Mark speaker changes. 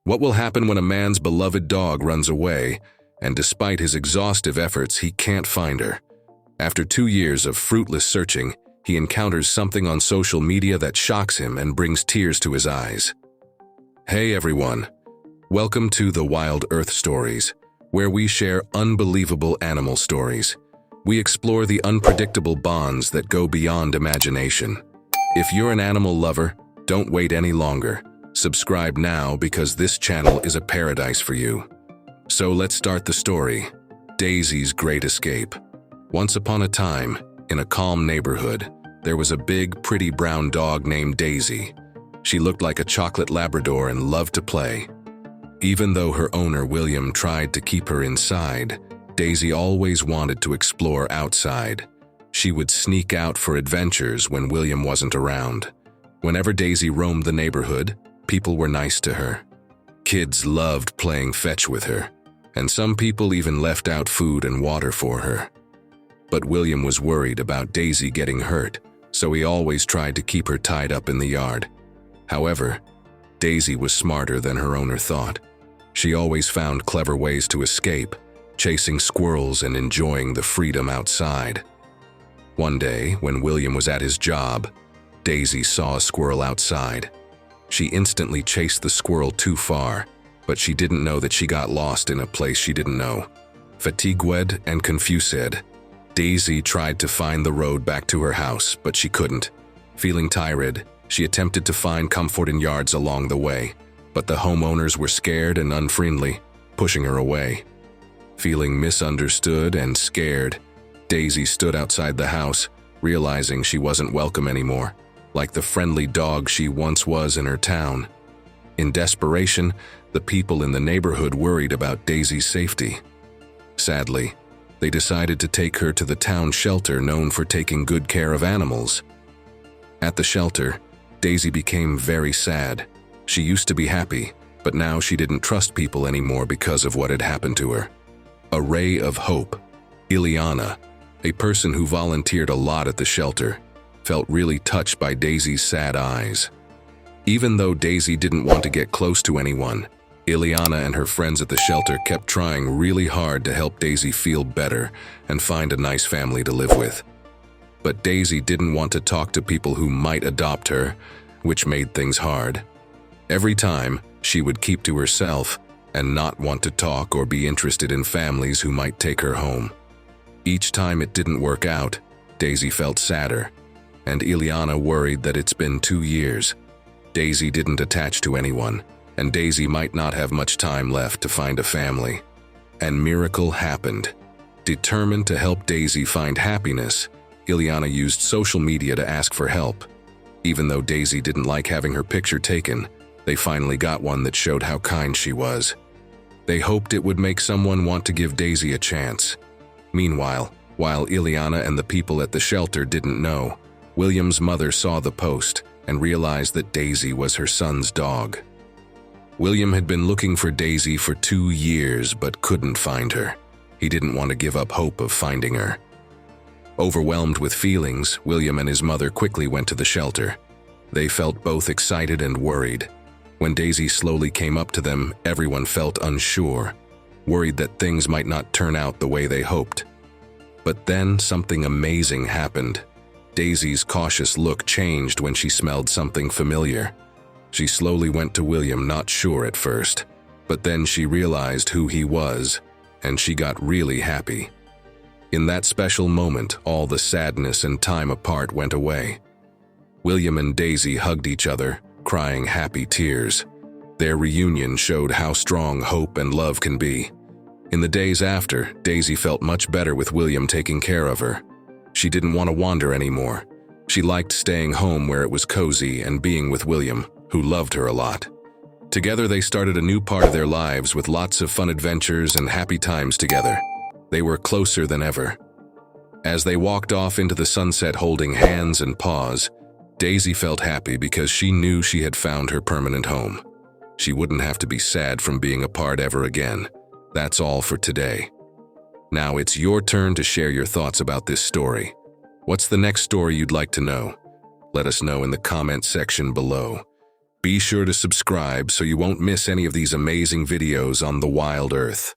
Speaker 1: What will happen when a man's beloved dog runs away, and despite his exhaustive efforts, he can't find her? After 2 years of fruitless searching, he encounters something on social media that shocks him and brings tears to his eyes. Hey everyone, welcome to the Wild Earth Stories, where we share unbelievable animal stories. We explore the unpredictable bonds that go beyond imagination. If you're an animal lover, don't wait any longer. Subscribe now because this channel is a paradise for you. So let's start the story. Daisy's Great Escape. Once upon a time, in a calm neighborhood, there was a big, pretty brown dog named Daisy. She looked like a chocolate Labrador and loved to play. Even though her owner, William, tried to keep her inside, Daisy always wanted to explore outside. She would sneak out for adventures when William wasn't around. Whenever Daisy roamed the neighborhood, people were nice to her. Kids loved playing fetch with her, and some people even left out food and water for her. But William was worried about Daisy getting hurt, so he always tried to keep her tied up in the yard. However, Daisy was smarter than her owner thought. She always found clever ways to escape, chasing squirrels and enjoying the freedom outside. One day, when William was at his job, Daisy saw a squirrel outside. She instantly chased the squirrel too far, but she didn't know that she got lost in a place she didn't know. Fatigued and confused, Daisy tried to find the road back to her house, but she couldn't. Feeling tired, she attempted to find comfort in yards along the way, but the homeowners were scared and unfriendly, pushing her away. Feeling misunderstood and scared, Daisy stood outside the house, realizing she wasn't welcome anymore, like the friendly dog she once was in her town. In desperation, the people in the neighborhood worried about Daisy's safety. Sadly, they decided to take her to the town shelter known for taking good care of animals. At the shelter, Daisy became very sad. She used to be happy, but now she didn't trust people anymore because of what had happened to her. A ray of hope. Ileana, a person who volunteered a lot at the shelter, felt really touched by Daisy's sad eyes. Even though Daisy didn't want to get close to anyone, Ileana and her friends at the shelter kept trying really hard to help Daisy feel better and find a nice family to live with. But Daisy didn't want to talk to people who might adopt her, which made things hard. Every time, she would keep to herself and not want to talk or be interested in families who might take her home. Each time it didn't work out, Daisy felt sadder, and Ileana worried that it's been 2 years. Daisy didn't attach to anyone, and Daisy might not have much time left to find a family. And miracle happened. Determined to help Daisy find happiness, Ileana used social media to ask for help. Even though Daisy didn't like having her picture taken, they finally got one that showed how kind she was. They hoped it would make someone want to give Daisy a chance. Meanwhile, while Ileana and the people at the shelter didn't know, William's mother saw the post and realized that Daisy was her son's dog. William had been looking for Daisy for 2 years but couldn't find her. He didn't want to give up hope of finding her. Overwhelmed with feelings, William and his mother quickly went to the shelter. They felt both excited and worried. When Daisy slowly came up to them, everyone felt unsure, worried that things might not turn out the way they hoped. But then something amazing happened. Daisy's cautious look changed when she smelled something familiar. She slowly went to William, not sure at first, but then she realized who he was, and she got really happy. In that special moment, all the sadness and time apart went away. William and Daisy hugged each other, crying happy tears. Their reunion showed how strong hope and love can be. In the days after, Daisy felt much better with William taking care of her. She didn't want to wander anymore. She liked staying home where it was cozy and being with William, who loved her a lot. Together they started a new part of their lives with lots of fun adventures and happy times together. They were closer than ever. As they walked off into the sunset holding hands and paws, Daisy felt happy because she knew she had found her permanent home. She wouldn't have to be sad from being apart ever again. That's all for today. Now it's your turn to share your thoughts about this story. What's the next story you'd like to know? Let us know in the comment section below. Be sure to subscribe so you won't miss any of these amazing videos on the wild earth.